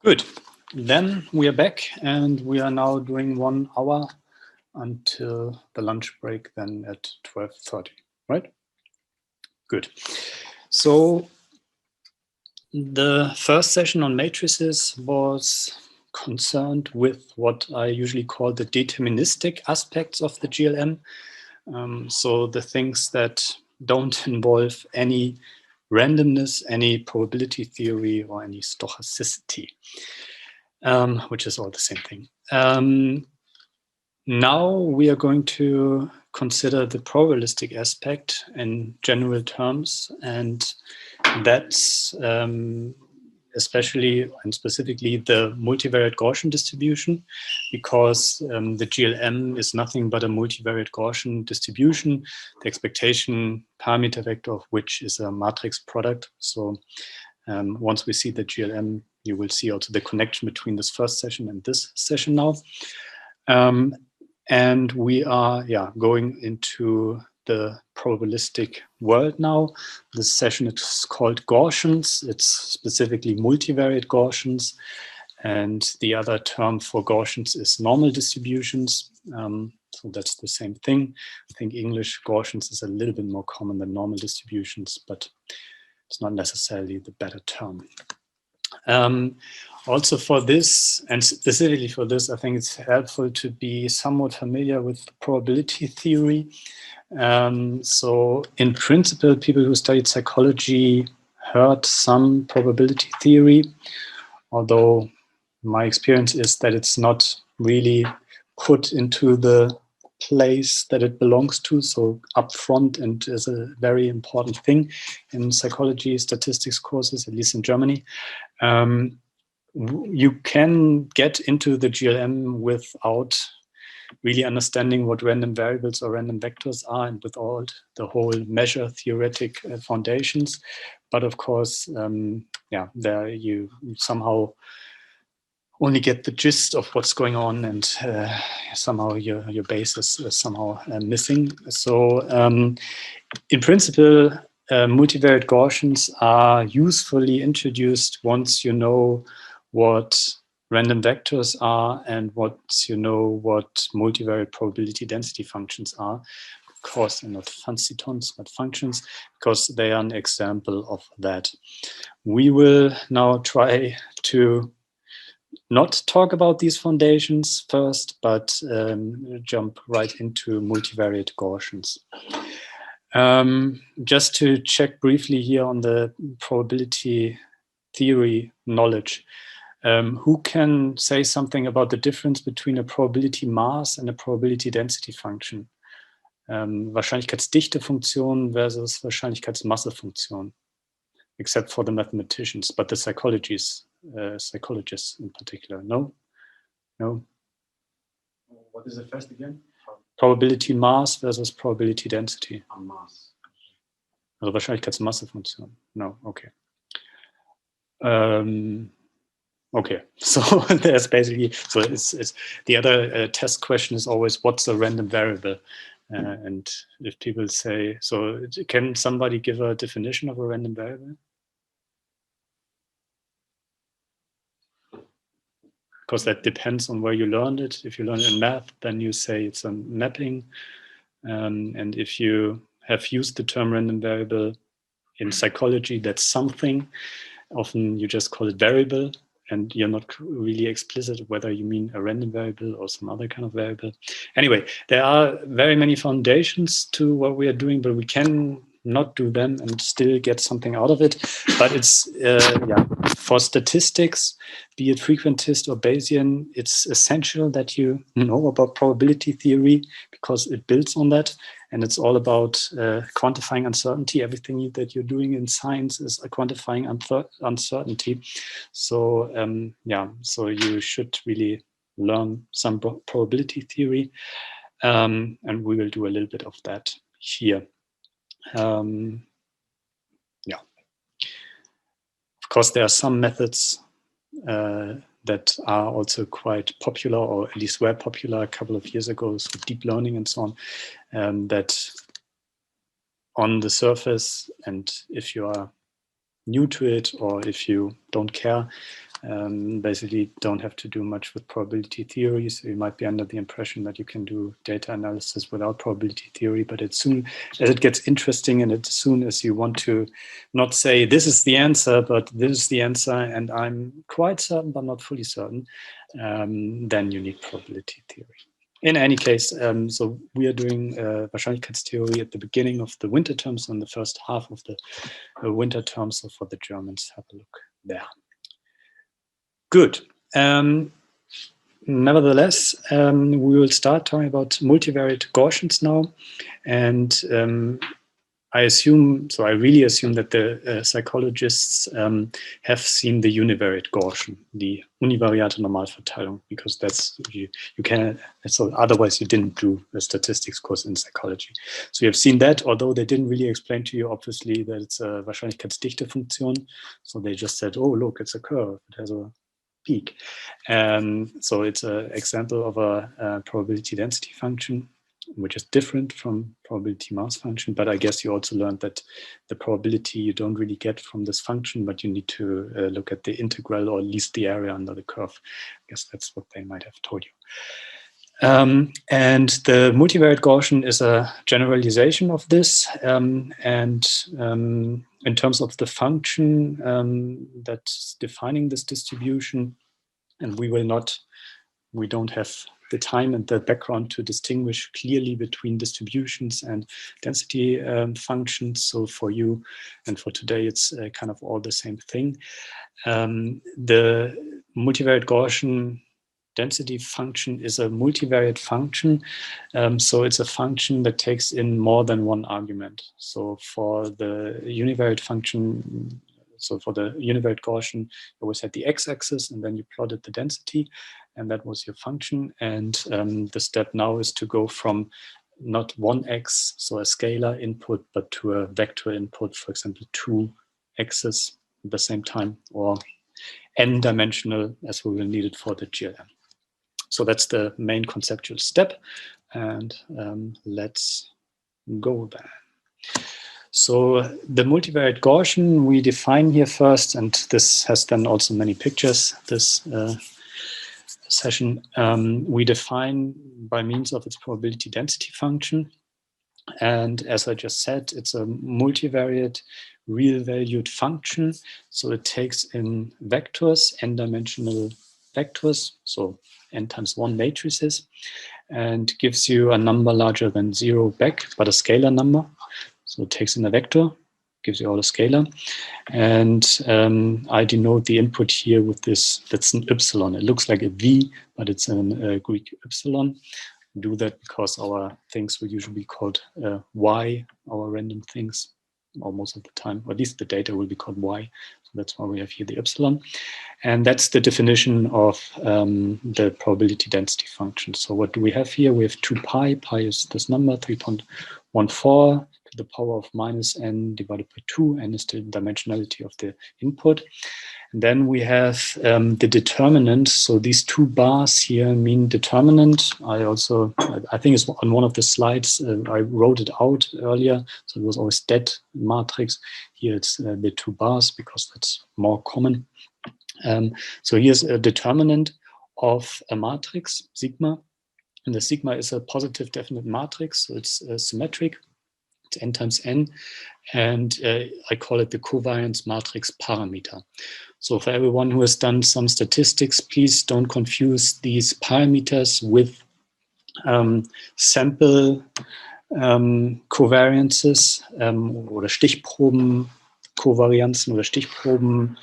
Good. Then we are back and we are now doing 1 hour until the lunch break then at 12:30, right? Good. So the first session on matrices was concerned with what I usually call the deterministic aspects of the GLM. So the things that don't involve any randomness, any probability theory, or any stochasticity, which is all the same thing. Now we are going to consider the probabilistic aspect in general terms, and that's especially and specifically the multivariate Gaussian distribution, because the GLM is nothing but a multivariate Gaussian distribution, the expectation parameter vector of which is a matrix product. So once we see the GLM, you will see also the connection between this first session and this session now. And we are going into the probabilistic world now. This session is called Gaussians. It's specifically multivariate Gaussians. And the other term for Gaussians is normal distributions. So that's the same thing. I think English Gaussians is a little bit more common than normal distributions, but it's not necessarily the better term. Also for this, and specifically for this, I think it's helpful to be somewhat familiar with probability theory. So in principle, people who studied psychology heard some probability theory, although my experience is that it's not really put into the place that it belongs to, so upfront, and is a very important thing in psychology statistics courses, at least in Germany. You can get into the GLM without really understanding what random variables or random vectors are, and without the whole measure theoretic foundations. But of course, there you somehow only get the gist of what's going on, and somehow your base is somehow missing. So in principle, multivariate Gaussians are usefully introduced once you know what random vectors are and once you know what multivariate probability density functions are. Of course, they're not fancy tons, but functions, because they are an example of that. We will now try to not talk about these foundations first, but jump right into multivariate Gaussians. Just to check briefly here on the probability theory knowledge, who can say something about the difference between a probability mass and a probability density function? Wahrscheinlichkeitsdichte-Funktion versus Wahrscheinlichkeitsmasse-Funktion, except for the mathematicians, but the psychologists in particular. No? No? What is the first again? Probability mass versus probability density. Mass. Also Wahrscheinlichkeitsmasse-Funktion. No, okay. Okay, so there's basically, so it's the other test question is always, what's a random variable? And if people say, so can somebody give a definition of a random variable? Because that depends on where you learned it. If you learn it in math, then you say it's a mapping. And if you have used the term random variable in psychology, that's something. Often you just call it variable, and you're not really explicit whether you mean a random variable or some other kind of variable. Anyway, there are very many foundations to what we are doing, but we can not do them and still get something out of it. But it's, for statistics, be it frequentist or Bayesian, it's essential that you know about probability theory, because it builds on that. And it's all about quantifying uncertainty. Everything that you're doing in science is quantifying uncertainty. So so you should really learn some probability theory. And we will do a little bit of that here. Of course, there are some methods that are also quite popular, or at least were popular a couple of years ago, so deep learning and so on, that on the surface, and if you are new to it or if you don't care, basically don't have to do much with probability theory. So you might be under the impression that you can do data analysis without probability theory, but as soon as it gets interesting and as soon as you want to not say this is the answer, but this is the answer and I'm quite certain but not fully certain, then you need probability theory. In any case, so we are doing Wahrscheinlichkeitstheory at the beginning of the winter term, so in the first half of the winter term. So for the Germans, have a look there. Good. Nevertheless, we will start talking about multivariate Gaussians now. And I really assume that the psychologists have seen the univariate Gaussian, the univariate Normalverteilung, because that's, you can, so otherwise you didn't do a statistics course in psychology. So you have seen that, although they didn't really explain to you, obviously, that it's a Wahrscheinlichkeitsdichtefunktion. So they just said, oh, look, it's a curve, it has a peak. So it's an example of a probability density function, which is different from probability mass function. But I guess you also learned that the probability you don't really get from this function, but you need to look at the integral or at least the area under the curve. I guess that's what they might have told you. And the multivariate Gaussian is a generalization of this. In terms of the function that's defining this distribution, and we don't have the time and the background to distinguish clearly between distributions and density functions. So for you and for today, it's kind of all the same thing. The multivariate Gaussian density function is a multivariate function. So it's a function that takes in more than one argument. So for the univariate function, so for the univariate Gaussian, you always had the x-axis and then you plotted the density, and that was your function. And the step now is to go from not one x, so a scalar input, but to a vector input, for example, 2 x's at the same time, or n-dimensional, as we will need it for the GLM. So that's the main conceptual step. And let's go there. So the multivariate Gaussian we define here first, and this has then also many pictures, this session. We define by means of its probability density function. And as I just said, it's a multivariate real-valued function. So it takes in vectors, n-dimensional vectors, so n times 1 matrices, and gives you a number larger than 0 back, but a scalar number. So it takes in a vector, gives you all a scalar. And I denote the input here with this, that's an epsilon. It looks like a V, but it's a Greek epsilon. We do that because our things will usually be called Y, our random things, or most of the time, or at least the data will be called Y. So that's why we have here the epsilon. And that's the definition of the probability density function. So what do we have here? We have 2 pi. Pi is this number, 3.14 to the power of minus n divided by 2. N is the dimensionality of the input. And then we have the determinant. So these 2 bars here mean determinant. I think it's on one of the slides, I wrote it out earlier. So it was always det matrix. Here it's the 2 bars because that's more common. So here's a determinant of a matrix, sigma. And the sigma is a positive definite matrix. So it's symmetric. It's n times n. And I call it the covariance matrix parameter. So for everyone who has done some statistics, please don't confuse these parameters with sample covariances oder Stichproben-Kovarianzen oder Stichproben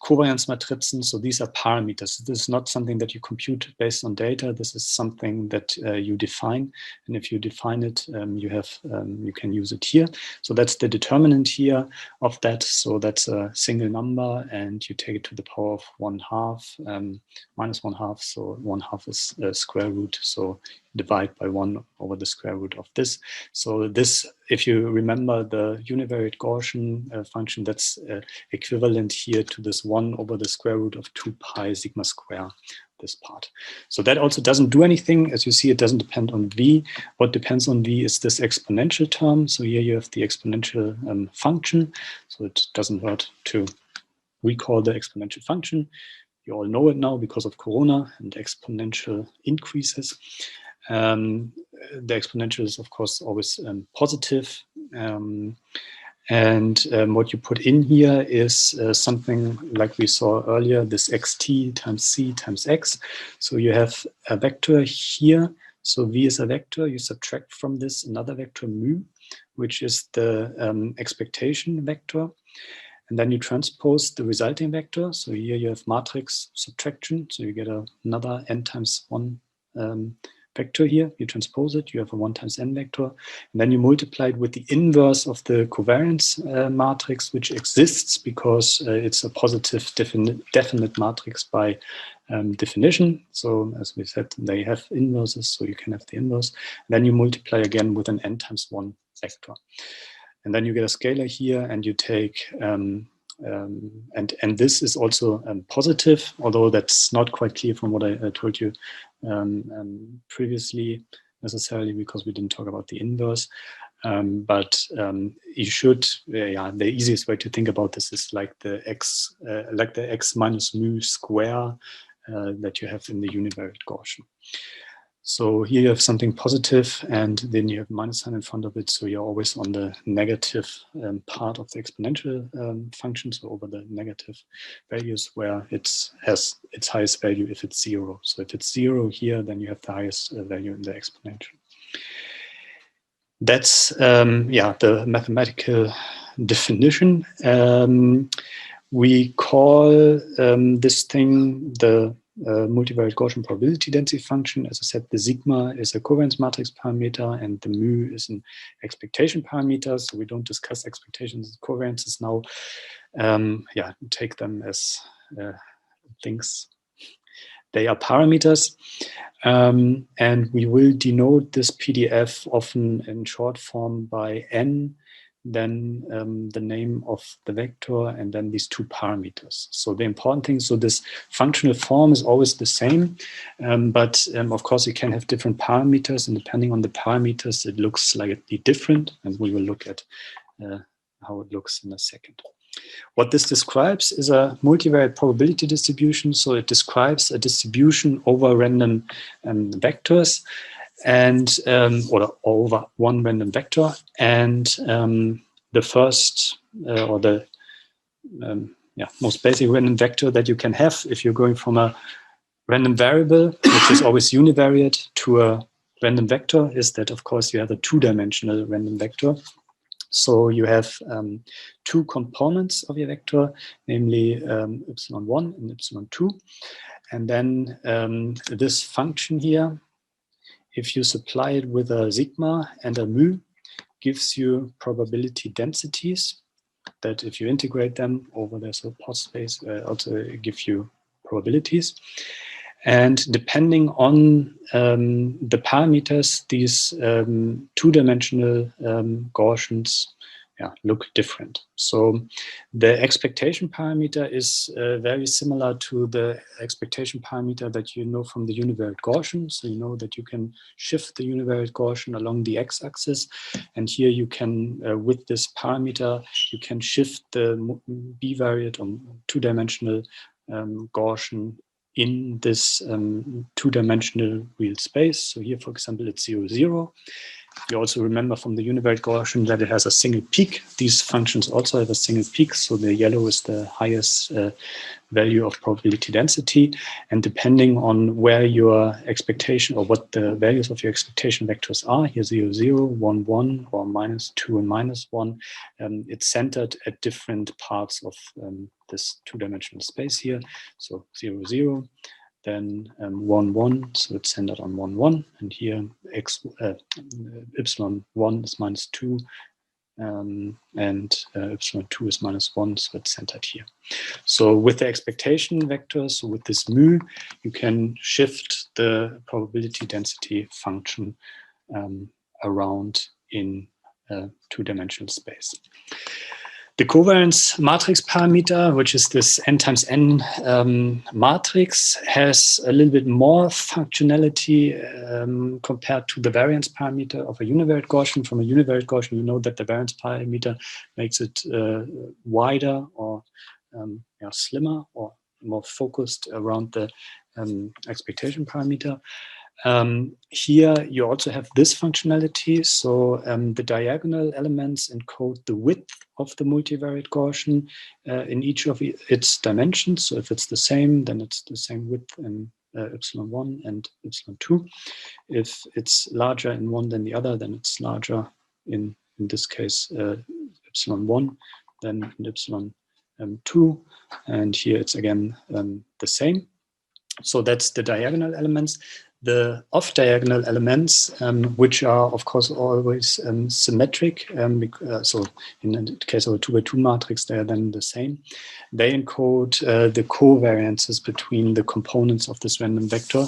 covariance matrizen. So these are parameters. This is not something that you compute based on data. This is something that you define. And if you define it, you can use it here. So that's the determinant here of that. So that's a single number, and you take it to the power of 1/2, minus 1/2. So 1/2 is square root. So divide by 1 over the square root of this. So this, if you remember the univariate Gaussian function, that's equivalent here to this 1 over the square root of 2 pi sigma square, this part. So that also doesn't do anything. As you see, it doesn't depend on V. What depends on V is this exponential term. So here you have the exponential function. So it doesn't hurt to recall the exponential function. You all know it now because of Corona and exponential increases. The exponential is, of course, always positive. What you put in here is something like we saw earlier, this xt times c times x. So you have a vector here. So v is a vector. You subtract from this another vector mu, which is the expectation vector. And then you transpose the resulting vector. So here you have matrix subtraction. So you get another n times 1 vector here. You transpose it. You have a 1 times n vector. And then you multiply it with the inverse of the covariance matrix, which exists because it's a positive definite matrix by definition. So as we said, they have inverses, so you can have the inverse. And then you multiply again with an n times 1 vector. And then you get a scalar here, and you take, and this is also positive, although that's not quite clear from what I told you previously necessarily, because we didn't talk about the inverse. But you should, the easiest way to think about this is like the x minus mu square that you have in the univariate Gaussian. So here you have something positive, and then you have minus sign in front of it. So you're always on the negative part of the exponential function, so over the negative values, where it has its highest value if it's 0. So if it's 0 here, then you have the highest value in the exponential. That's the mathematical definition. We call this thing the multivariate Gaussian probability density function. As I said, the sigma is a covariance matrix parameter, and the mu is an expectation parameter. So we don't discuss expectations and covariances now. Take them as things. They are parameters. And we will denote this PDF often in short form by n, then the name of the vector, and then these two parameters. So the important thing, so this functional form is always the same, but of course you can have different parameters, and depending on the parameters, it looks slightly different, and we will look at how it looks in a second. What this describes is a multivariate probability distribution. So it describes a distribution over random vectors, and or over one random vector. And the first or the most basic random vector that you can have if you're going from a random variable, which is always univariate, to a random vector is that, of course, you have a two-dimensional random vector. So you have two components of your vector, namely epsilon1 and epsilon2. And then this function here, if you supply it with a sigma and a mu, gives you probability densities that if you integrate them over the plot space, also give you probabilities. And depending on the parameters, these two-dimensional Gaussians look different. So the expectation parameter is very similar to the expectation parameter that you know from the univariate Gaussian. So you know that you can shift the univariate Gaussian along the x-axis. And here you can, with this parameter, you can shift the bivariate or two-dimensional Gaussian in this two-dimensional real space. So here, for example, it's 0, 0. You also remember from the univariate Gaussian that it has a single peak. These functions also have a single peak. So the yellow is the highest value of probability density. And depending on where your expectation or what the values of your expectation vectors are, here 0, 0, 1, 1, or -2 and -1, it's centered at different parts of this two-dimensional space here. So 0, 0. Then 1, 1, so it's centered on 1, 1, and here epsilon1 is -2, and epsilon2 is -1, so it's centered here. So with the expectation vectors, so with this mu, you can shift the probability density function around in a two-dimensional space. The covariance matrix parameter, which is this n times n matrix, has a little bit more functionality compared to the variance parameter of a univariate Gaussian. From a univariate Gaussian, you know that the variance parameter makes it wider or slimmer or more focused around the expectation parameter. Here you also have this functionality. So the diagonal elements encode the width of the multivariate Gaussian in each of its dimensions. So if it's the same, then it's the same width in epsilon1 and epsilon2. If it's larger in one than the other, then it's larger in this case epsilon1 than in epsilon2. And here it's again the same. So that's the diagonal elements. The off-diagonal elements, which are of course always symmetric, so in the case of a 2x2 matrix, they are then the same. They encode the covariances between the components of this random vector,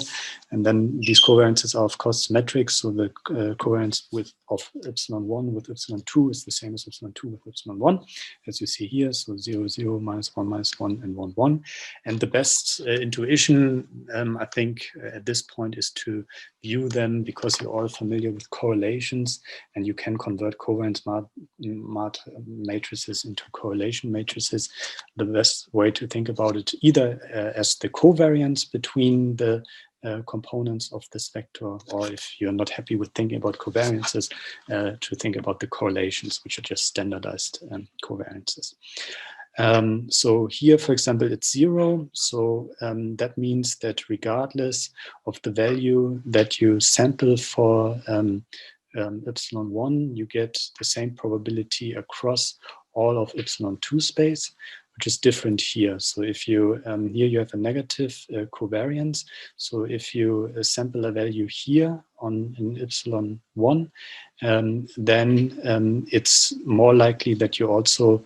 and then these covariances are of course symmetric. So the covariance of epsilon1 with epsilon2 is the same as epsilon2 with epsilon1, as you see here. So 0, 0, -1, -1, and 1, 1. And the best intuition, I think, at this point is to view them, because you're all familiar with correlations, and you can convert covariance matrices into correlation matrices. The best way to think about it either as the covariance between the components of this vector, or if you're not happy with thinking about covariances, to think about the correlations, which are just standardized covariances. So here, for example, it's 0. So that means that regardless of the value that you sample for epsilon1, you get the same probability across all of epsilon2 space, which is different here. So if you, here you have a negative covariance. So if you sample a value here in epsilon1, then it's more likely that you also,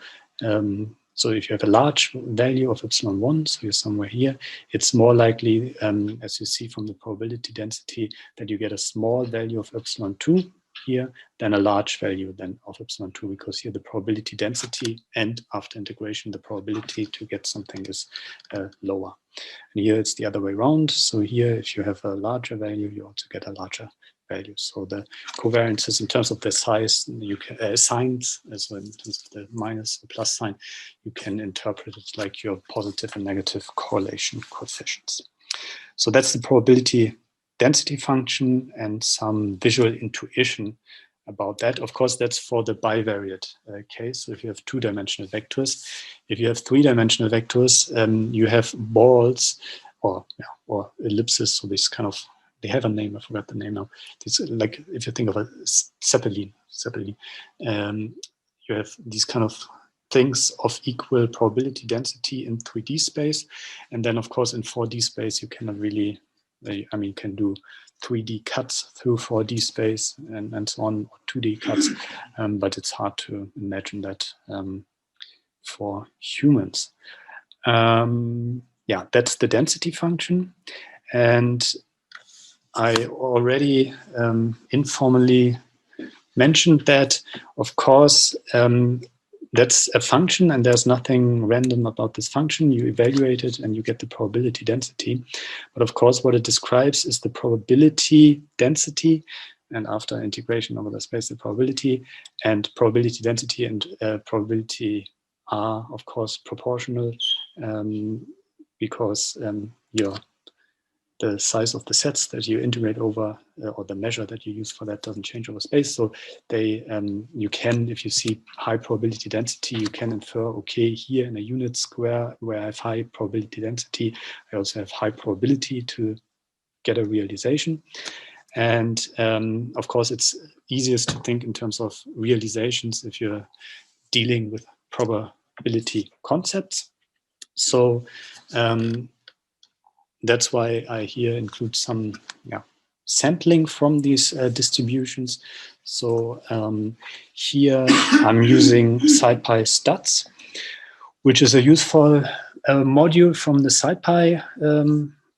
so if you have a large value of epsilon1, so you're somewhere here, it's more likely, as you see from the probability density, that you get a small value of epsilon2 here than a large value then of epsilon2, because here the probability density, and after integration, the probability to get something is lower. And here it's the other way around. So here, if you have a larger value, you also get a larger value. So the covariances in terms of the size, you can signs, as well in terms of the minus and plus sign, you can interpret it like your positive and negative correlation coefficients. So that's the probability density function and some visual intuition about that. Of course, that's for the bivariate case. So if you have two-dimensional vectors, if you have three-dimensional vectors, you have balls or ellipses. So this kind of, they have a name, I forgot the name now. It's like if you think of a zeppelin, you have these kind of things of equal probability density in 3D space. And then of course in 4D space, you cannot really, I mean, can do 3D cuts through 4D space and so on, or 2D cuts, but it's hard to imagine that for humans. Yeah, that's the density function. And I already informally mentioned that, of course, that's a function and there's nothing random about this function. You evaluate it and you get the probability density. But of course, what it describes is the probability density, and after integration over the space, the probability, and probability density and probability are, of course, proportional because the size of the sets that you integrate over, or the measure that you use for that, doesn't change over space. So they, you can, if you see high probability density, you can infer, okay, here in a unit square where I have high probability density, I also have high probability to get a realization. And of course, it's easiest to think in terms of realizations if you're dealing with probability concepts. So that's why I here include some sampling from these distributions. So here I'm using SciPy Stats, which is a useful module from the SciPy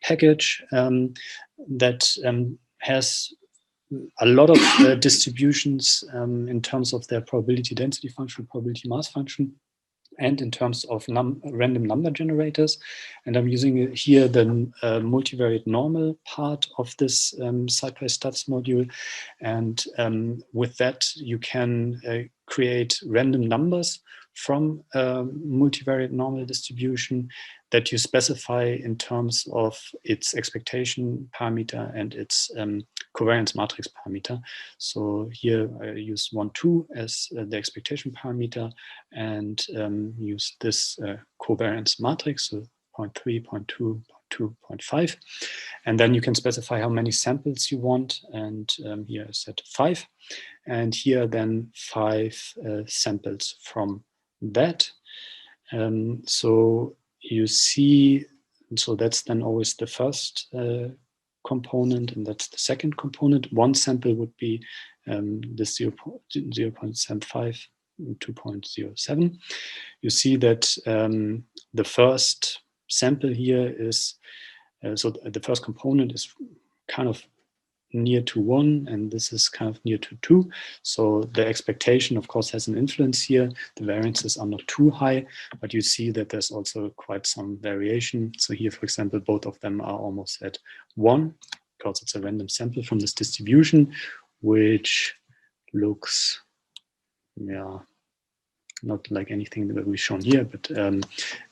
package that has a lot of distributions in terms of their probability density function, probability mass function, and in terms of random number generators. And I'm using here the multivariate normal part of this SciPy Stats module. And with that, you can create random numbers from a multivariate normal distribution that you specify in terms of its expectation parameter and its covariance matrix parameter. So here I use 1, 2 as the expectation parameter and use this covariance matrix, so 0.3, 0.2, 0.2, 0.5. And then you can specify how many samples you want. And here I set 5. And here then 5 samples from that. So you see, so that's then always the first component, and that's the second component. One sample would be the 0.75, 2.07. You see that the first sample here is, so the first component is kind of near to 1, and this is kind of near to 2. So the expectation, of course, has an influence here. The variances are not too high, but you see that there's also quite some variation. So here, for example, both of them are almost at 1, because it's a random sample from this distribution, which looks, yeah, not like anything that we've shown here, but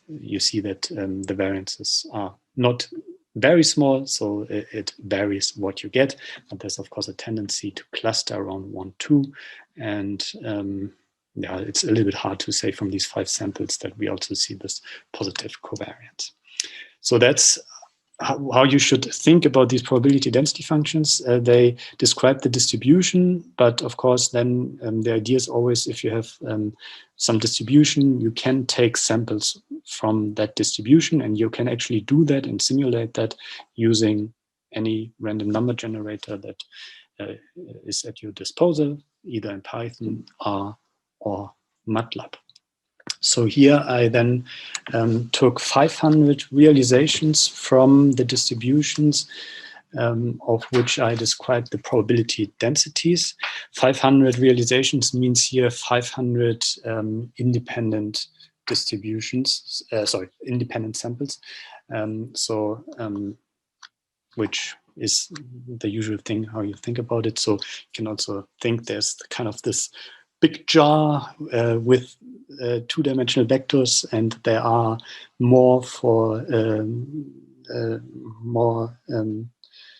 you see that the variances are not very small, so it varies what you get, but there's of course a tendency to cluster around 1, 2, and yeah, it's a little bit hard to say from these 5 samples that we also see this positive covariance. So that's how you should think about these probability density functions. They describe the distribution, but of course then the idea is always, if you have some distribution, you can take samples from that distribution, and you can actually do that and simulate that using any random number generator that is at your disposal, either in Python, R, or MATLAB. So here I then took 500 realizations from the distributions of which I described the probability densities. 500 realizations means here 500 independent distributions, independent samples. Which is the usual thing, how you think about it. So you can also think there's kind of this big jar with 2-dimensional vectors, and there are more for more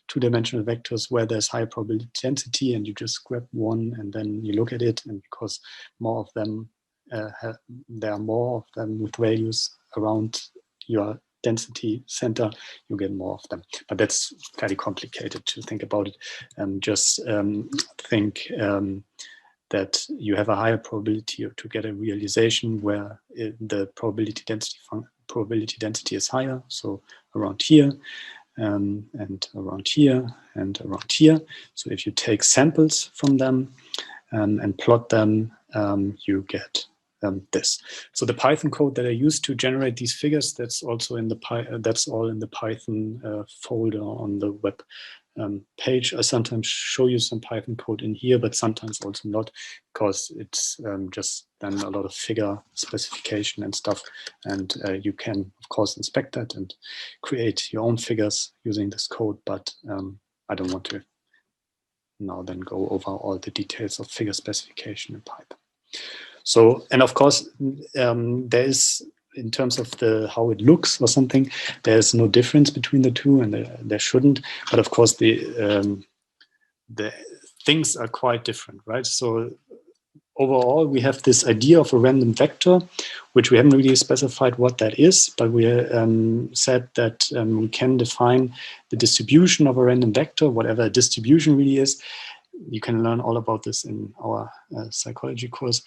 2-dimensional vectors where there's high probability density, and you just grab one and then you look at it, and because more of them there are more of them with values around your density center, you get more of them. But that's fairly complicated to think about it. Just think that you have a higher probability to get a realization where the probability density is higher, so around here, and around here, and around here. So if you take samples from them and plot them, you get this. So the Python code that I used to generate these figures, that's also in the that's all in the Python folder on the web page. I sometimes show you some Python code in here, but sometimes also not, because it's just then a lot of figure specification and stuff. And you can, of course, inspect that and create your own figures using this code, but I don't want to now then go over all the details of figure specification in Python. So, and of course, there is, in terms of how it looks or something, there's no difference between the two, and there shouldn't. But of course, the things are quite different, right? So overall, we have this idea of a random vector, which we haven't really specified what that is, but we said that we can define the distribution of a random vector, whatever a distribution really is. You can learn all about this in our psychology course.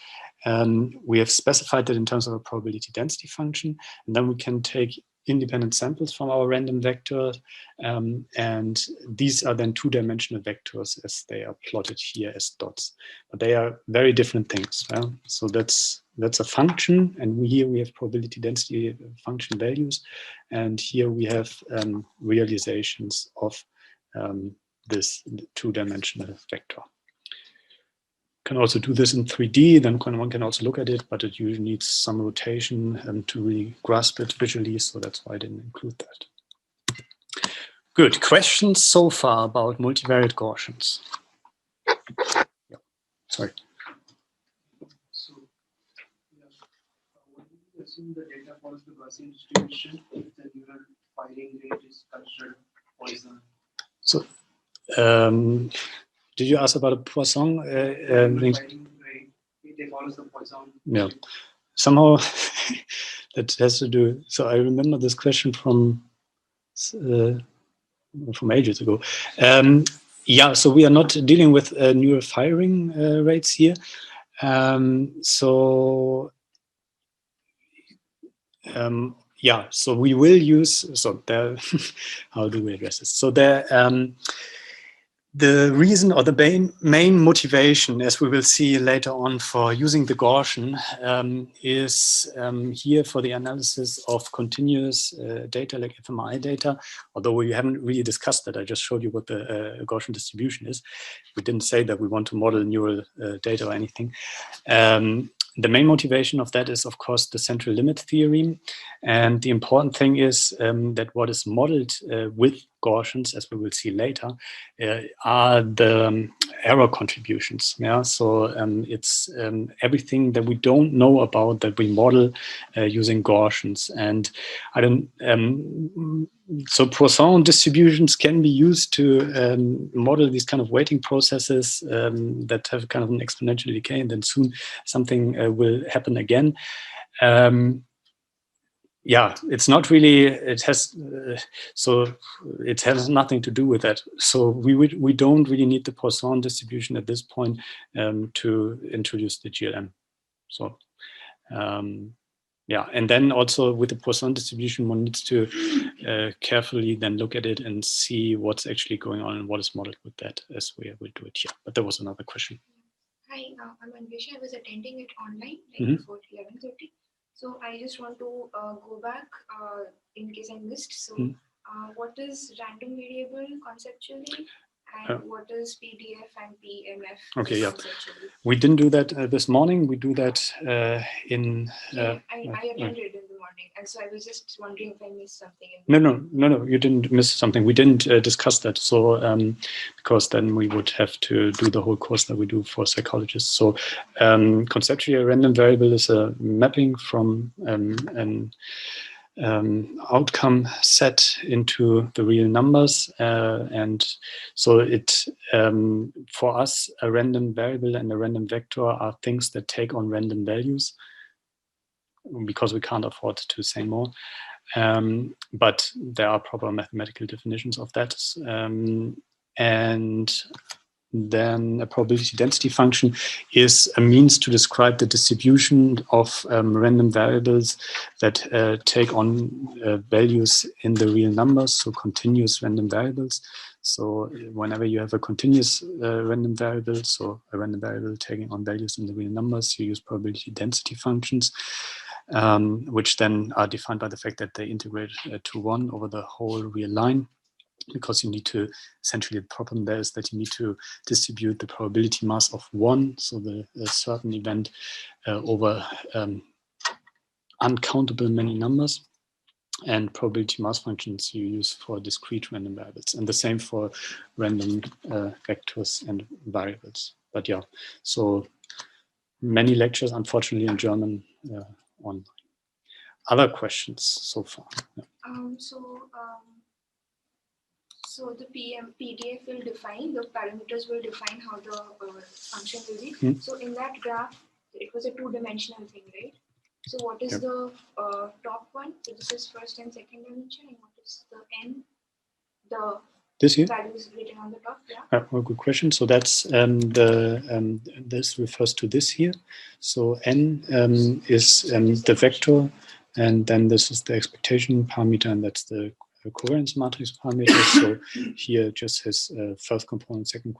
We have specified that in terms of a probability density function, and then we can take independent samples from our random vector, and these are then 2-dimensional vectors as they are plotted here as dots. But they are very different things. So that's a function, and here we have probability density function values, and here we have realizations of this 2-dimensional vector. Can also do this in 3D, then one can also look at it, but it usually needs some rotation to really grasp it visually, so that's why I didn't include that. Good. Questions so far about multivariate Gaussians? Yeah. Sorry. So, assume the data follows the Gaussian distribution if the neural firing rate is considered Poisson. So, did you ask about a Poisson? Neural firing rate, it follows the Poisson. Yeah. Somehow that has to do. So I remember this question from ages ago. Yeah, so we are not dealing with neural firing rates here. Yeah, so we will use, so there, how do we address this? So there, the reason or the main motivation, as we will see later on, for using the Gaussian is here for the analysis of continuous data like fMRI data, although we haven't really discussed that. I just showed you what the Gaussian distribution is. We didn't say that we want to model neural data or anything. The main motivation of that is, of course, the central limit theorem. And the important thing is that what is modeled with Gaussians, as we will see later, are the error contributions. Yeah, so it's everything that we don't know about that we model using Gaussians. And I don't. So Poisson distributions can be used to model these kind of weighting processes that have kind of an exponential decay, and then soon something will happen again. Yeah, it's not really. It has so it has nothing to do with that. So we don't really need the Poisson distribution at this point to introduce the GLM. So. Yeah, and then also with the Poisson distribution, one needs to carefully then look at it and see what's actually going on and what is modeled with that, as we will do it here. But there was another question. Hi, I'm Anvisha. I was attending it online like before 11:30. So I just want to go back in case I missed. So what is random variable conceptually? And what is PDF and PMF? Okay, yeah. We didn't do that this morning. We do that in... I attended in the morning, and so I was just wondering if I missed something. No, you didn't miss something. We didn't discuss that. So, because then we would have to do the whole course that we do for psychologists. So, conceptually, a random variable is a mapping from an outcome set into the real numbers, and so it for us a random variable and a random vector are things that take on random values, because we can't afford to say more, but there are proper mathematical definitions of that, and then a probability density function is a means to describe the distribution of random variables that take on values in the real numbers, so continuous random variables. So whenever you have a continuous random variable, so a random variable taking on values in the real numbers, you use probability density functions, which then are defined by the fact that they integrate to 1 over the whole real line. Because you need to, essentially the problem there is that you need to distribute the probability mass of 1, so a certain event over uncountable many numbers, and probability mass functions you use for discrete random variables, and the same for random vectors and variables. But yeah, so many lectures, unfortunately, in German online. Other questions so far? Yeah. So the PDF will define, the parameters will define how the function will be. So in that graph, it was a two-dimensional thing, right? So what is the top one? So this is first and second dimension, and what is the n? This here? Values written on the top, well, good question. So that's this refers to this here. So n is the vector, and then this is the expectation parameter, and that's the covariance matrix parameter. So here it just has first component, second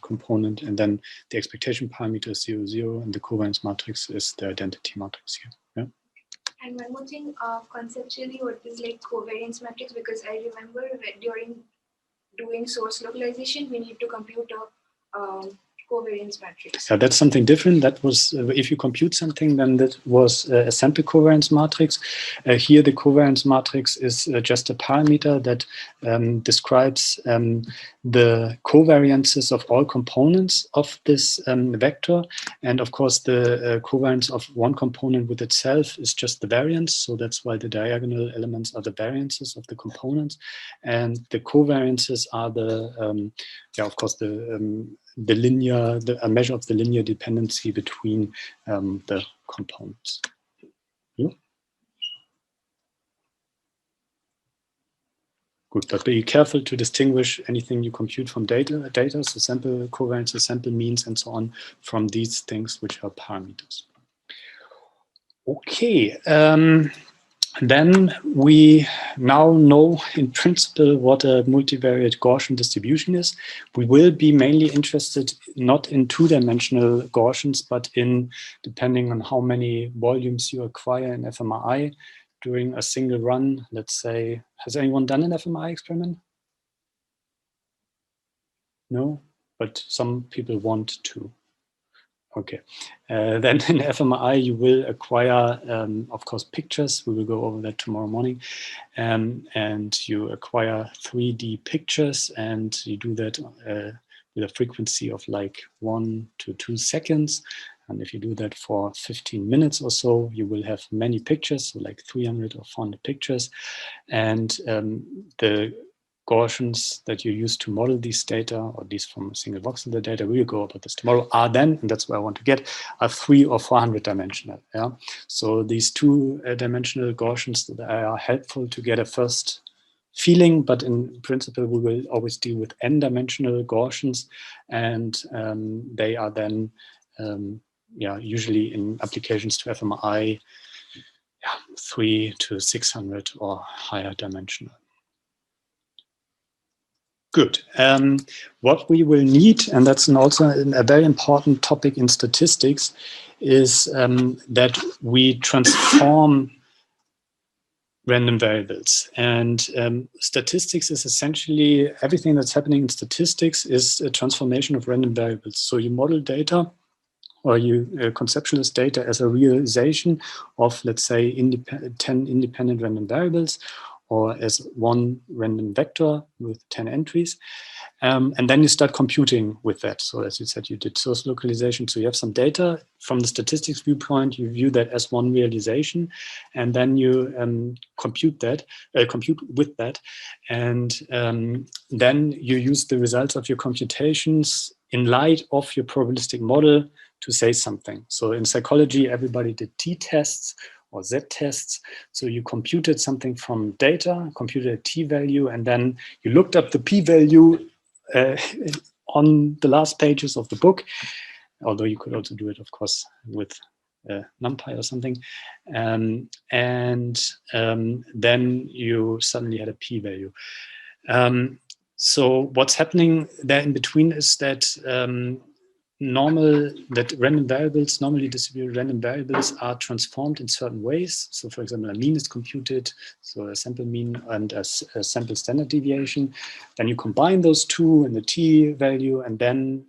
component, and then the expectation parameter is 0, 0, and the covariance matrix is the identity matrix here. Yeah. And one more thing, conceptually, what is like covariance matrix? Because I remember during doing source localization, we need to compute a covariance matrix. Yeah, that's something different. That was, if you compute something, then that was a sample covariance matrix. Here, the covariance matrix is just a parameter that describes the covariances of all components of this vector. And of course, the covariance of one component with itself is just the variance. So that's why the diagonal elements are the variances of the components. And the covariances are the, yeah, of course, the linear, a measure of the linear dependency between the components. Yeah. Good, but be careful to distinguish anything you compute from data, so sample covariances, sample means, and so on, from these things which are parameters. Okay. Then we now know in principle what a multivariate Gaussian distribution is. We will be mainly interested not in two-dimensional Gaussians, but in, depending on how many volumes you acquire in fMRI during a single run. Let's say, has anyone done an fMRI experiment? No, but some people want to. Okay, then in fMRI you will acquire, of course, pictures. We will go over that tomorrow morning. And you acquire 3D pictures, and you do that with a frequency of like 1 to 2 seconds. And if you do that for 15 minutes or so, you will have many pictures, so like 300 or 400 pictures. And the Gaussians that you use to model these data, or at least from a single voxel data, we will go about this tomorrow, are then, and that's where I want to get, are 300 or 400 dimensional. Yeah? So these two-dimensional Gaussians that are helpful to get a first feeling, but in principle, we will always deal with n-dimensional Gaussians, and they are then, yeah, usually in applications to fMRI, yeah, 300 to 600 or higher dimensional. Good. What we will need, and that's also a very important topic in statistics, is that we transform random variables. And statistics is essentially, everything that's happening in statistics is a transformation of random variables. So you model data, or you conceptualize data as a realization of, let's say, 10 independent random variables, or as one random vector with 10 entries. And then you start computing with that. So as you said, you did source localization. So you have some data from the statistics viewpoint, you view that as one realization, and then you compute with that. And then you use the results of your computations in light of your probabilistic model to say something. So in psychology, everybody did t-tests or z-tests. So you computed something from data, computed a t-value, and then you looked up the p-value on the last pages of the book, although you could also do it, of course, with NumPy or something. And then you suddenly had a p-value. So what's happening there in between is that random variables, normally distributed random variables, are transformed in certain ways. So for example, a mean is computed, so a sample mean and a sample standard deviation. Then you combine those two in the t-value, and then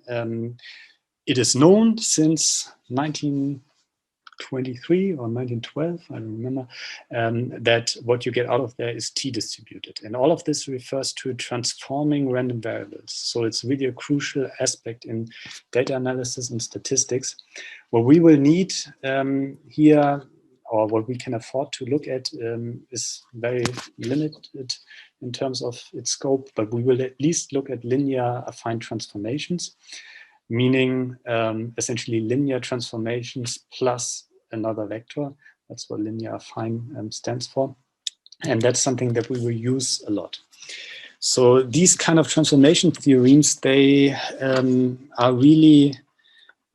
it is known since 1923 or 1912, I don't remember, that what you get out of there is t-distributed. And all of this refers to transforming random variables. So it's really a crucial aspect in data analysis and statistics. What we will need here, or what we can afford to look at, is very limited in terms of its scope, but we will at least look at linear affine transformations, meaning essentially linear transformations plus another vector. That's what linear affine stands for. And that's something that we will use a lot. So these kind of transformation theorems, they are really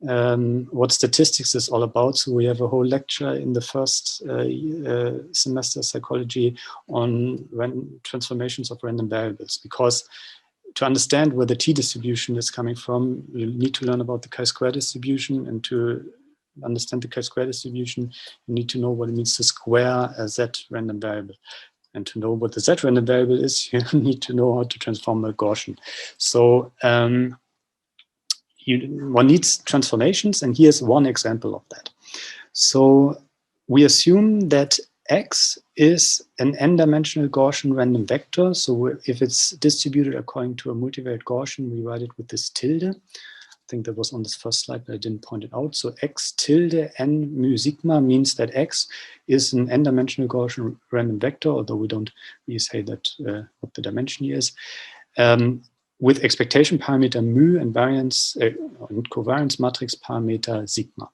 what statistics is all about. So we have a whole lecture in the first semester psychology on transformations of random variables, because to understand where the t-distribution is coming from, you need to learn about the chi-square distribution, and to understand the chi-square distribution, you need to know what it means to square a z random variable. And to know what the z random variable is, you need to know how to transform a Gaussian. So one needs transformations, and here's one example of that. So we assume that X is an n-dimensional Gaussian random vector. So if it's distributed according to a multivariate Gaussian, we write it with this tilde. I think that was on this first slide, but I didn't point it out. So X tilde n mu sigma means that X is an n-dimensional Gaussian random vector, although we don't really say that what the dimension here is, with expectation parameter mu and variance and covariance matrix parameter sigma.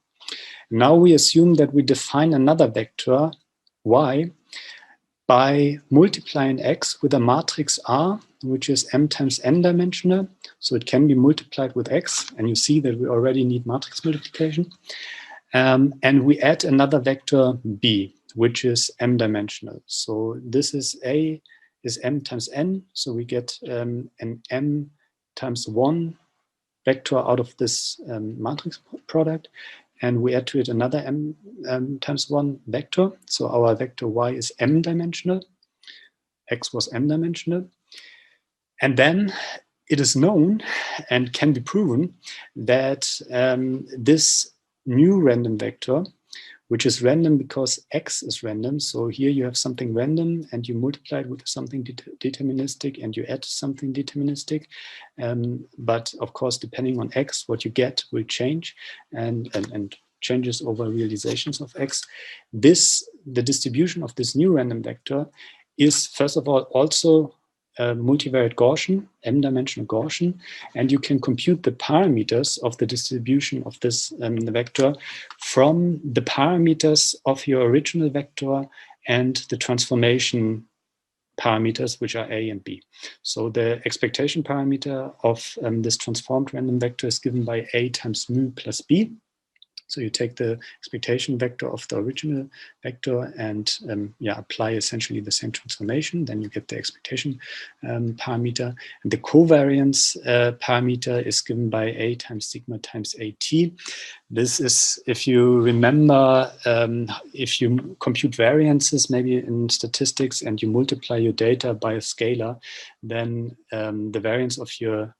Now we assume that we define another vector y by multiplying X with a matrix R, which is m times n dimensional. So it can be multiplied with X, and you see that we already need matrix multiplication. And we add another vector B, which is m dimensional. So this is A is m times n, so we get an m times 1 vector out of this matrix product, and we add to it another m times 1 vector. So our vector y is m dimensional, X was m dimensional. And then it is known and can be proven that this new random vector, which is random because X is random. So here you have something random and you multiply it with something deterministic and you add something deterministic. But of course, depending on X, what you get will change and changes over realizations of X. The distribution of this new random vector is, first of all, also multivariate Gaussian, m-dimensional Gaussian, and you can compute the parameters of the distribution of this vector from the parameters of your original vector and the transformation parameters, which are A and B. So the expectation parameter of this transformed random vector is given by A times mu plus B. So you take the expectation vector of the original vector and apply essentially the same transformation. Then you get the expectation parameter. And the covariance parameter is given by A times sigma times AT. This is, if you remember, if you compute variances maybe in statistics and you multiply your data by a scalar, then the variance of your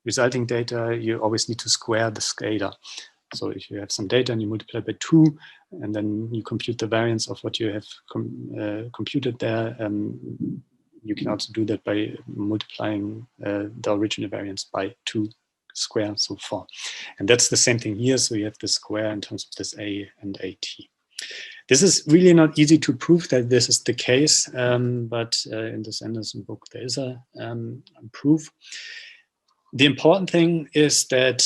resulting data, you always need to square the scalar. So if you have some data and you multiply by 2, and then you compute the variance of what you have computed there, you can also do that by multiplying the original variance by 2 square, so 4. And that's the same thing here. So you have the square in terms of this A and AT. This is really not easy to prove that this is the case, but in this Anderson book, there is a proof. The important thing is that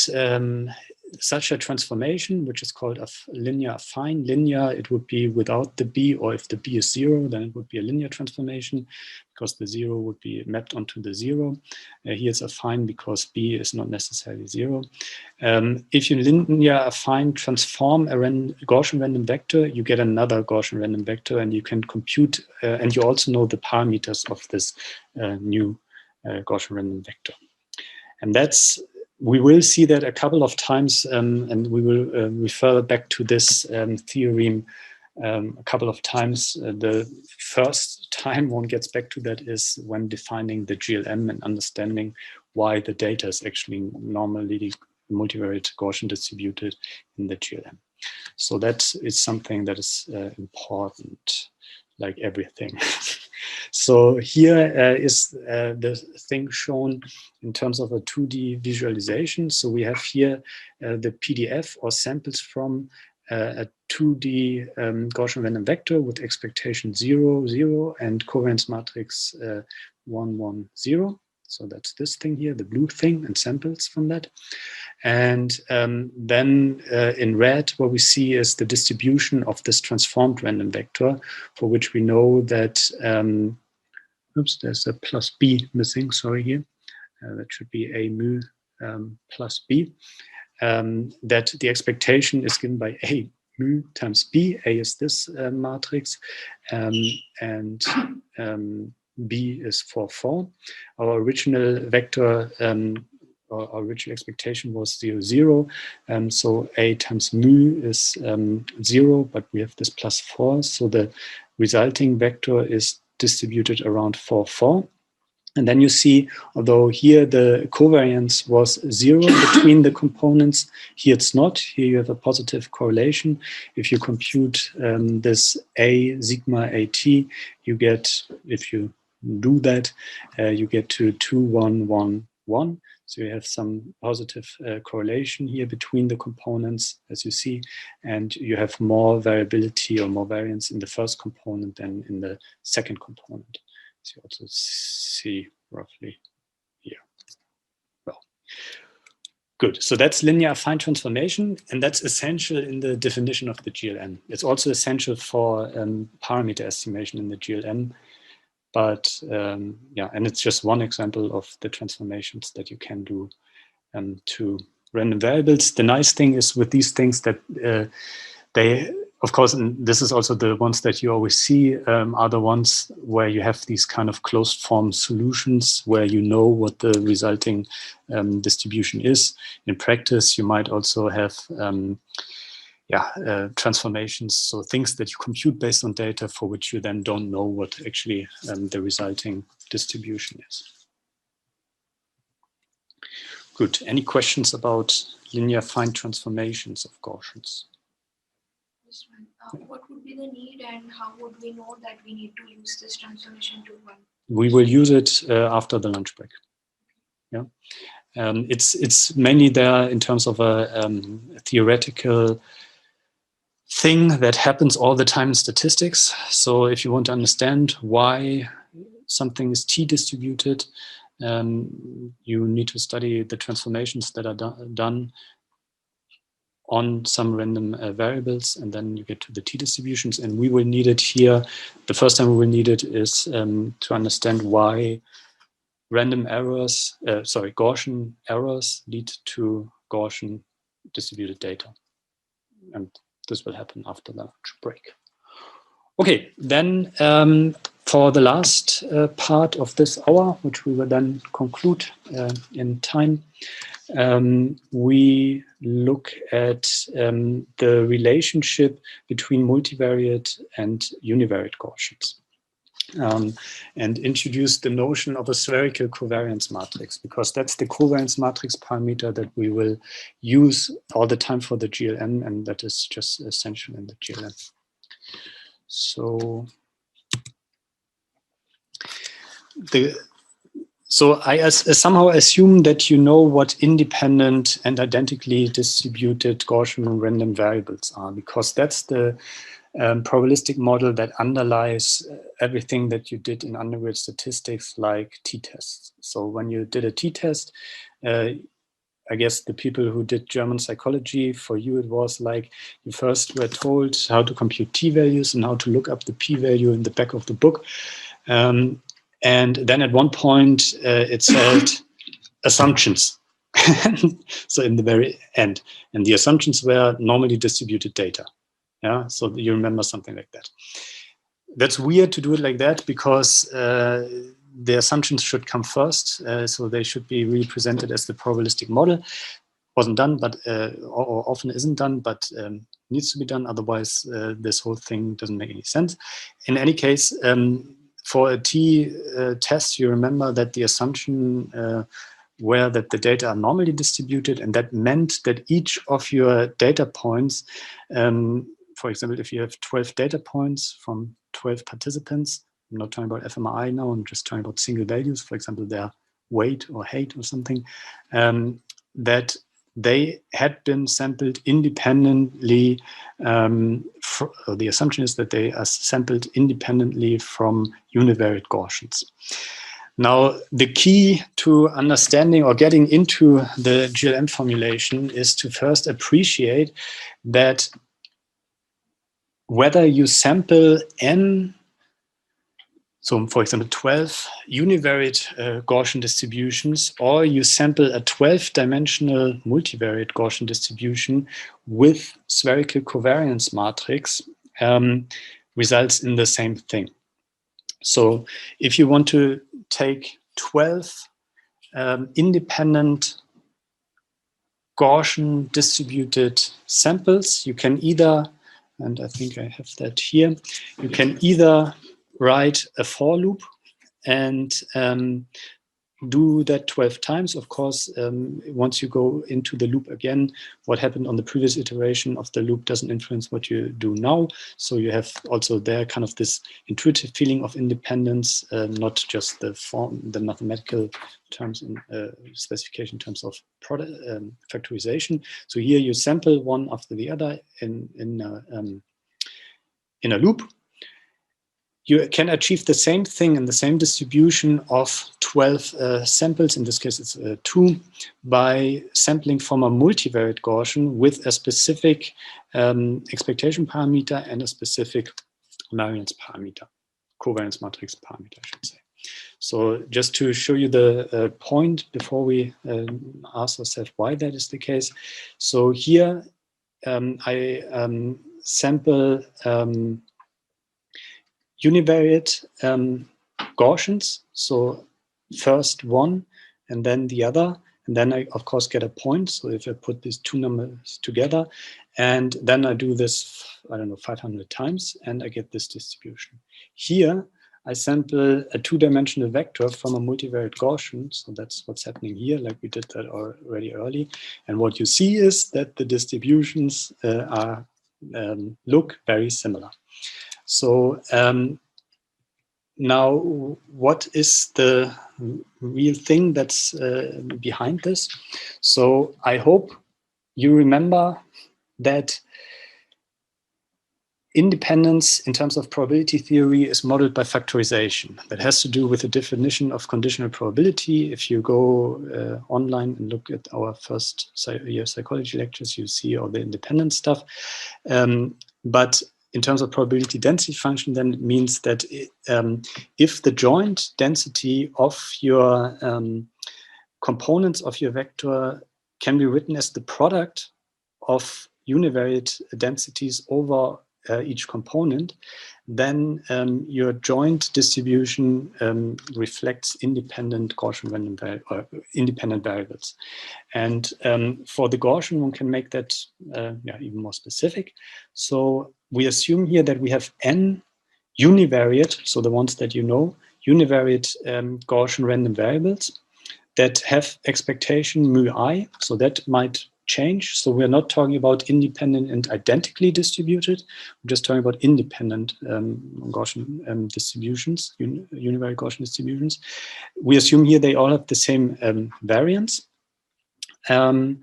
such a transformation, which is called a linear affine. Linear, it would be without the B, or if the B is 0, then it would be a linear transformation because the 0 would be mapped onto the 0. Here it's affine because B is not necessarily 0. If you linear affine transform a Gaussian random vector, you get another Gaussian random vector, and you can compute, and you also know the parameters of this new Gaussian random vector. And we will see that a couple of times, and we will refer back to this theorem a couple of times. The first time one gets back to that is when defining the GLM and understanding why the data is actually normally multivariate Gaussian distributed in the GLM. So that is something that is important, like everything. So here is the thing shown in terms of a 2D visualization. So we have here the PDF or samples from a 2D Gaussian random vector with expectation 0, 0 and covariance matrix 1, 1, 0. So that's this thing here, the blue thing, and samples from that. And then in red, what we see is the distribution of this transformed random vector, for which we know that, oops, there's a plus B missing, sorry here. That should be A mu plus B. That the expectation is given by A mu times B. A is this matrix, and B is 4, 4. Our original vector, our original expectation was 0, 0. So A times mu is 0, but we have this plus 4. So the resulting vector is distributed around 4, 4. And then you see, although here the covariance was 0 between the components, here it's not. Here you have a positive correlation. If you compute this A sigma AT, you get, if you do that, you get to 2, 1, 1, 1. So you have some positive correlation here between the components, as you see, and you have more variability or more variance in the first component than in the second component. So you also see roughly here. Well, good. So that's linear affine transformation, and that's essential in the definition of the GLM. It's also essential for parameter estimation in the GLM. But yeah, and it's just one example of the transformations that you can do to random variables. The nice thing is with these things that they, of course, and this is also the ones that you always see, are the ones where you have these kind of closed form solutions where you know what the resulting distribution is. In practice, you might also have transformations, so things that you compute based on data for which you then don't know what actually the resulting distribution is. Good. Any questions about linear affine transformations of Gaussians? This one. What would be the need, and how would we know that we need to use this transformation to one? We will use it after the lunch break. Yeah, it's mainly there in terms of a theoretical thing that happens all the time in statistics. So if you want to understand why something is t-distributed, you need to study the transformations that are done on some random variables, and then you get to the t-distributions. And we will need it here. The first time we will need it is to understand why random errors, Gaussian errors lead to Gaussian distributed data. And this will happen after the lunch break. Okay, then for the last part of this hour, which we will then conclude in time, we look at the relationship between multivariate and univariate Gaussians. And introduce the notion of a spherical covariance matrix, because that's the covariance matrix parameter that we will use all the time for the GLM, and that is just essential in the GLM. So I somehow assume that you know what independent and identically distributed Gaussian random variables are, because that's the probabilistic model that underlies everything that you did in undergraduate statistics, like t-tests. So when you did a t-test, I guess the people who did German psychology, for you it was like you first were told how to compute t-values and how to look up the p-value in the back of the book. And then at one point it said assumptions. So in the very end, and the assumptions were normally distributed data. Yeah, so you remember something like that. That's weird to do it like that, because the assumptions should come first. So they should be represented as the probabilistic model. Wasn't done, but or often isn't done, but needs to be done. Otherwise, this whole thing doesn't make any sense. In any case, for a t-test, you remember that the assumption were that the data are normally distributed, and that meant that each of your data points, for example, if you have 12 data points from 12 participants, I'm not talking about fMRI now, I'm just talking about single values, for example, their weight or height or something, that they had been sampled independently. The assumption is that they are sampled independently from univariate Gaussians. Now, the key to understanding or getting into the GLM formulation is to first appreciate that whether you sample n, so for example, 12 univariate Gaussian distributions, or you sample a 12-dimensional multivariate Gaussian distribution with spherical covariance matrix, results in the same thing. So if you want to take 12 independent Gaussian distributed samples, you can either, and I think I have that here, you can either write a for loop and do that 12 times. Of course, once you go into the loop again, what happened on the previous iteration of the loop doesn't influence what you do now. So you have also there kind of this intuitive feeling of independence, not just the form, the mathematical terms in specification in terms of product, factorization. So here you sample one after the other in a loop. You can achieve the same thing in the same distribution of 12 samples, in this case it's 2, by sampling from a multivariate Gaussian with a specific expectation parameter and a specific variance parameter, covariance matrix parameter, I should say. So just to show you the point before we ask ourselves why that is the case. So here I sample univariate Gaussians, so first one and then the other, and then I of course get a point. So if I put these two numbers together, and then I do this, I don't know, 500 times, and I get this distribution. Here I sample a two-dimensional vector from a multivariate Gaussian, so that's what's happening here, like we did that already early. And what you see is that the distributions look very similar. So now, what is the real thing that's behind this? So I hope you remember that independence in terms of probability theory is modeled by factorization. That has to do with the definition of conditional probability. If you go online and look at our first year psychology lectures, you see all the independent stuff. But in terms of probability density function, then it means that if the joint density of your components of your vector can be written as the product of univariate densities over each component, then your joint distribution reflects independent Gaussian random independent variables. And for the Gaussian, one can make that even more specific. So we assume here that we have n univariate, so the ones that you know, univariate Gaussian random variables that have expectation mu I, so that might change. So we're not talking about independent and identically distributed. We're just talking about independent Gaussian distributions, univariate Gaussian distributions. We assume here they all have the same variance. And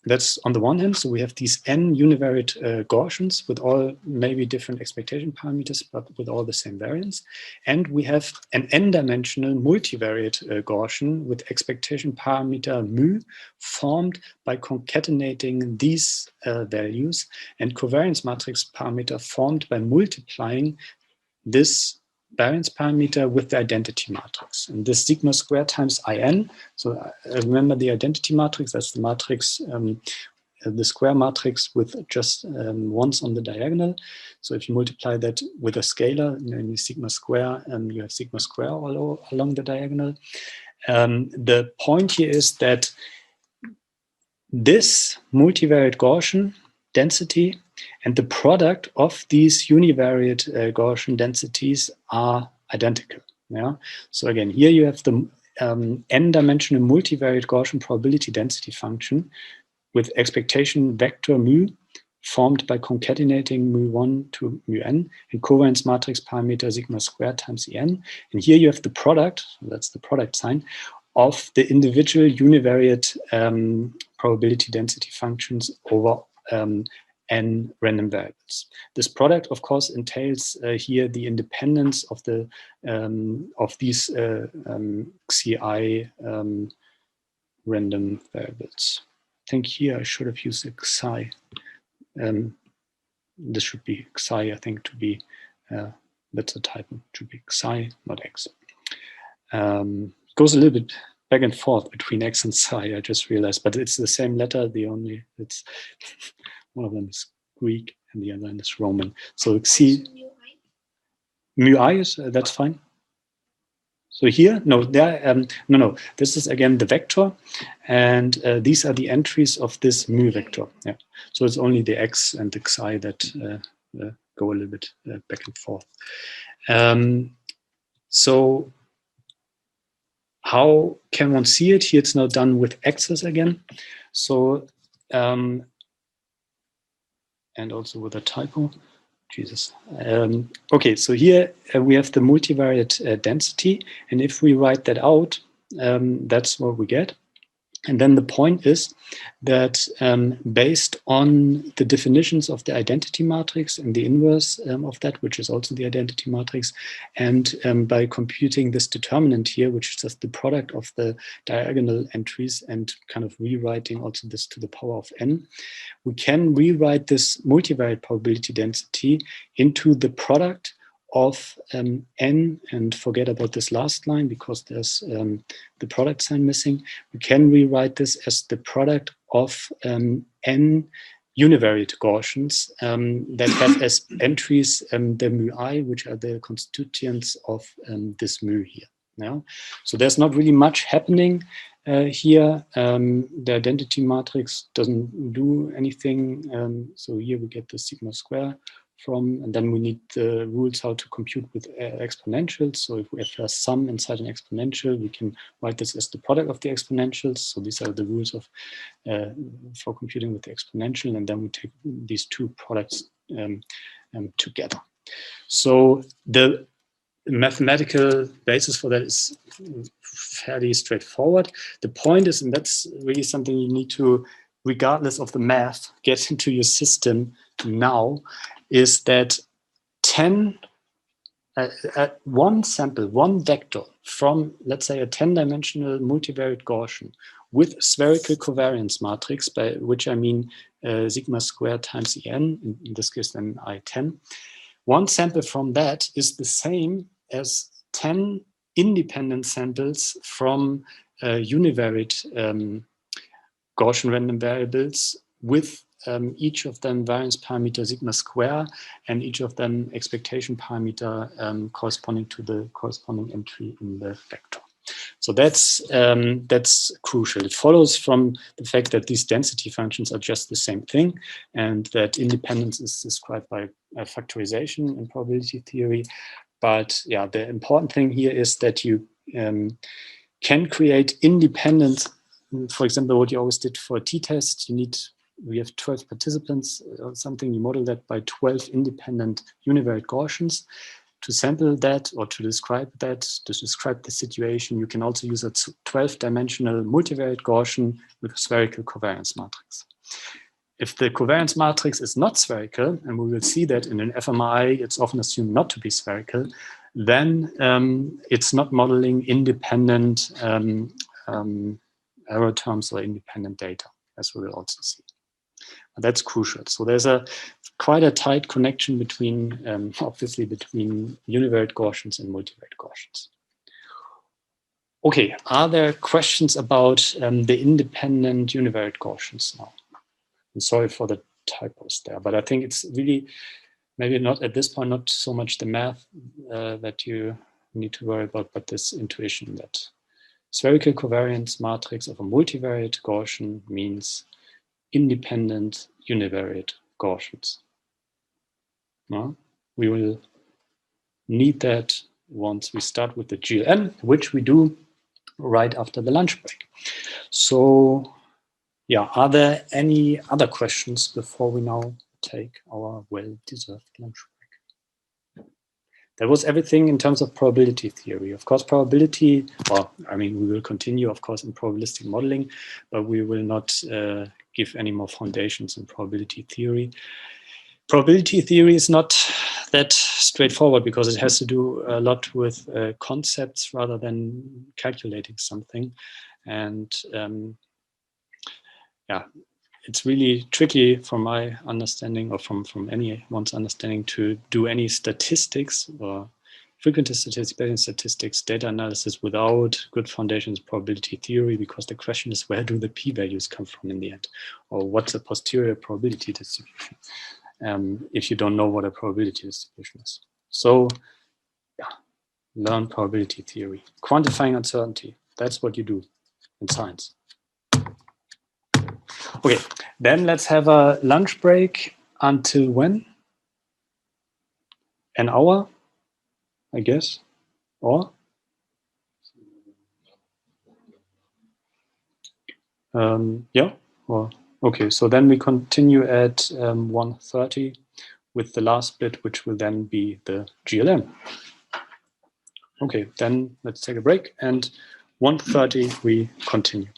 that's on the one hand, so we have these n univariate Gaussians with all maybe different expectation parameters, but with all the same variance. And we have an n-dimensional multivariate Gaussian with expectation parameter mu formed by concatenating these values, and covariance matrix parameter formed by multiplying this variance parameter with the identity matrix. And this sigma square times In, so remember the identity matrix, that's the matrix, the square matrix with just ones on the diagonal. So if you multiply that with a scalar, namely sigma square, you have sigma square all along the diagonal. The point here is that this multivariate Gaussian density and the product of these univariate Gaussian densities are identical. Yeah. So again, here you have the n-dimensional multivariate Gaussian probability density function with expectation vector mu formed by concatenating mu1 to mu(n) and covariance matrix parameter sigma squared times En. And here you have the product, that's the product sign, of the individual univariate probability density functions over n random variables. This product, of course, entails here the independence of the of these xi random variables. I think here I should have used a xi. This should be xi, I think, to be that's a typo. It should be xi, not x. Goes a little bit back and forth between x and psi, I just realized, but it's the same letter. It's one of them is Greek and the other one is Roman. So xi, mu I is that's fine. So here, no, there, no. This is again the vector, and these are the entries of this mu vector. Yeah. So it's only the x and the xi that go a little bit back and forth. So how can one see it? Here it's now done with axes again. So, and also with a typo. Jesus. Okay, so here we have the multivariate density. And if we write that out, that's what we get. And then the point is that based on the definitions of the identity matrix and the inverse of that, which is also the identity matrix, and by computing this determinant here, which is just the product of the diagonal entries and kind of rewriting also this to the power of n, we can rewrite this multivariate probability density into the product of n, and forget about this last line because there's the product sign missing. We can rewrite this as the product of n univariate Gaussians that have as entries the mu I, which are the constituents of this mu here. Yeah? So there's not really much happening here. The identity matrix doesn't do anything. So here we get the sigma square from, and then we need the rules how to compute with exponentials. So if we have a sum inside an exponential, we can write this as the product of the exponentials. So these are the rules of for computing with the exponential, and then we take these two products together. So the mathematical basis for that is fairly straightforward. The point is, and that's really something you need to, regardless of the math, get into your system now, is that one sample, one vector from, let's say, a 10-dimensional multivariate Gaussian with spherical covariance matrix, by which I mean sigma squared times En, in this case then I10. One sample from that is the same as 10 independent samples from univariate Gaussian random variables with each of them variance parameter sigma square and each of them expectation parameter corresponding to the corresponding entry in the vector. So that's crucial. It follows from the fact that these density functions are just the same thing, and that independence is described by factorization in probability theory. But yeah, the important thing here is that you can create independent. For example, what you always did for a t-test, we have 12 participants or something, you model that by 12 independent univariate Gaussians. To sample that or to describe that, to describe the situation, you can also use a 12-dimensional multivariate Gaussian with a spherical covariance matrix. If the covariance matrix is not spherical, and we will see that in an fMRI, it's often assumed not to be spherical, then it's not modeling independent error terms or independent data, as we will also see. That's crucial. So there's quite a tight connection between, obviously, between univariate Gaussians and multivariate Gaussians. Okay, are there questions about the independent univariate Gaussians now? I'm sorry for the typos there, but I think it's really, maybe not at this point, not so much the math that you need to worry about, but this intuition that spherical covariance matrix of a multivariate Gaussian means independent univariate Gaussians. No? We will need that once we start with the GLN, which we do right after the lunch break. So yeah, are there any other questions before we now take our well-deserved lunch break? That was everything in terms of probability theory. Of course, probability, well, I mean, we will continue, of course, in probabilistic modeling, but we will not give any more foundations in probability theory. Probability theory is not that straightforward because it has to do a lot with concepts rather than calculating something. And yeah, it's really tricky from my understanding or from anyone's understanding to do any statistics or frequentist statistics, Bayesian statistics, data analysis without good foundations in probability theory, because the question is, where do the p-values come from in the end? Or what's a posterior probability distribution? If you don't know what a probability distribution is. So yeah, learn probability theory. Quantifying uncertainty, that's what you do in science. Okay, then let's have a lunch break until when? An hour, I guess. Or? Yeah, or okay, so then we continue at 1:30 with the last bit, which will then be the GLM. Okay, then let's take a break, and 1:30 we continue.